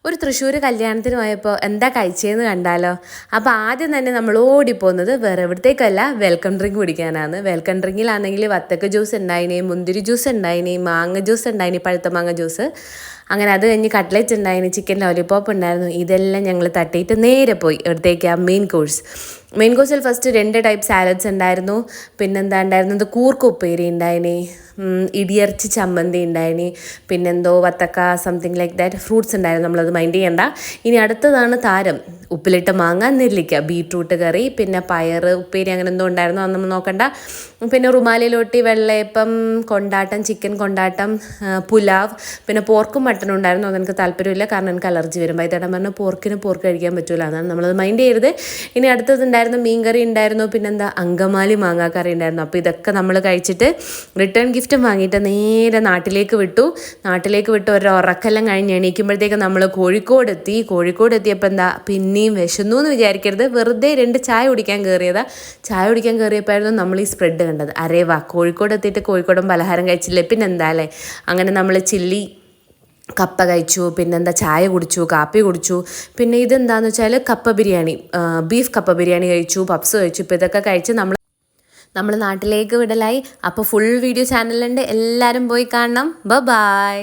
ഒരു തൃശ്ശൂർ കല്യാണത്തിന് പോയപ്പോൾ എന്താ കഴിച്ചതെന്ന് കണ്ടാലോ. അപ്പോൾ ആദ്യം തന്നെ നമ്മൾ ഓടിപ്പോകുന്നത് വേറെ എവിടത്തേക്കല്ല, വെൽക്കം ഡ്രിങ്ക് കുടിക്കാനാണ്. വെൽക്കം ഡ്രിങ്കിലാണെങ്കിൽ വത്തക്ക ജ്യൂസ് ഉണ്ടായിനി, മുന്തിരി ജ്യൂസ് ഉണ്ടായിനി, മാങ്ങ ജ്യൂസ് ഉണ്ടായിനി, പഴുത്ത മാങ്ങ ജ്യൂസ്. അങ്ങനെ അത് കഴിഞ്ഞ് കട്ട്ലറ്റ് ഉണ്ടായിന്, ചിക്കൻ ലോലിപോപ്പ് ഉണ്ടായിരുന്നു. ഇതെല്ലാം ഞങ്ങൾ തട്ടിയിട്ട് നേരെ പോയി എവിടത്തേക്കാണ് മെയിൻ കോഴ്സ്. മെയിൻ കോഴ്സിൽ ഫസ്റ്റ് 2 ടൈപ്പ് സാലഡ്സ് ഉണ്ടായിരുന്നു. പിന്നെന്താ ഉണ്ടായിരുന്നത്, കൂർക്ക ഉപ്പേരി ഉണ്ടായിനി, ഇടിയർച്ചി ചമ്മന്തി ഉണ്ടായിനി, പിന്നെന്തോ വത്തക്ക സംതിങ് ലൈക്ക് ദാറ്റ് ഫ്രൂട്ട്സ് ഉണ്ടായിരുന്നു. നമ്മളത് മൈൻഡ് ചെയ്യണ്ട. ഇനി അടുത്തതാണ് താരം, ഉപ്പിലിട്ട മാങ്ങ, നെല്ലിക്ക, ബീട്രൂട്ട് കറി, പിന്നെ പയർ ഉപ്പേരി, അങ്ങനെ എന്തോ ഉണ്ടായിരുന്നു, അത് നമ്മൾ നോക്കണ്ട. പിന്നെ റുമാലിലോട്ടി, വെള്ളയപ്പം, കൊണ്ടാട്ടം, ചിക്കൻ കൊണ്ടാട്ടം, പുലാവ്, പിന്നെ പോർക്കും മട്ടനും ഉണ്ടായിരുന്നു. അതെനിക്ക് താല്പര്യമില്ല, കാരണം എനിക്ക് അലർജി വരും. വൈകിട്ടേടം പറഞ്ഞാൽ പോർക്ക് കഴിക്കാൻ പറ്റില്ല, അതാണ് നമ്മളത് മൈൻഡ് ചെയ്യരുത്. ഇനി അടുത്തതുണ്ടായിരുന്നു മീൻകറി ഉണ്ടായിരുന്നു, പിന്നെന്താ അങ്കമാലി മാങ്ങാക്കറി ഉണ്ടായിരുന്നു. അപ്പോൾ ഇതൊക്കെ നമ്മൾ കഴിച്ചിട്ട് റിട്ടേൺ ഗിഫ്റ്റും വാങ്ങിയിട്ട് നേരെ നാട്ടിലേക്ക് വിട്ടു. ഒരു ഉറക്കെല്ലാം കഴിഞ്ഞ് എണീക്കുമ്പോഴത്തേക്ക് നമ്മൾ കോഴിക്കോട് എത്തിയപ്പോൾ എന്താ പിന്നെയും വിശന്നു എന്ന് വിചാരിക്കരുത്, വെറുതെ 2 ചായ കുടിക്കാൻ കയറിയതാ. ചായ കുടിക്കാൻ കയറിയപ്പോഴായിരുന്നു നമ്മൾ ഈ സ്പ്രെഡ് കണ്ടത്. അരേ വാ, കോഴിക്കോട് എത്തിയിട്ട് കോഴിക്കോടൻ പലഹാരം കഴിച്ചില്ലേ, പിന്നെന്താ അല്ലേ. അങ്ങനെ നമ്മൾ ചില്ലി കപ്പ കഴിച്ചു, പിന്നെന്താ ചായ കുടിച്ചു, കാപ്പി കുടിച്ചു. പിന്നെ ഇതെന്താണെന്ന് വെച്ചാൽ കപ്പ ബിരിയാണി, ബീഫ് കപ്പ ബിരിയാണി കഴിച്ചു, പപ്സ് കഴിച്ചു. ഇപ്പോൾ ഇതൊക്കെ കഴിച്ച് നമ്മൾ നാട്ടിലേക്ക് വിടലായി. അപ്പോൾ ഫുൾ വീഡിയോ ചാനലുണ്ട്, എല്ലാവരും പോയി കാണണം. ബൈ.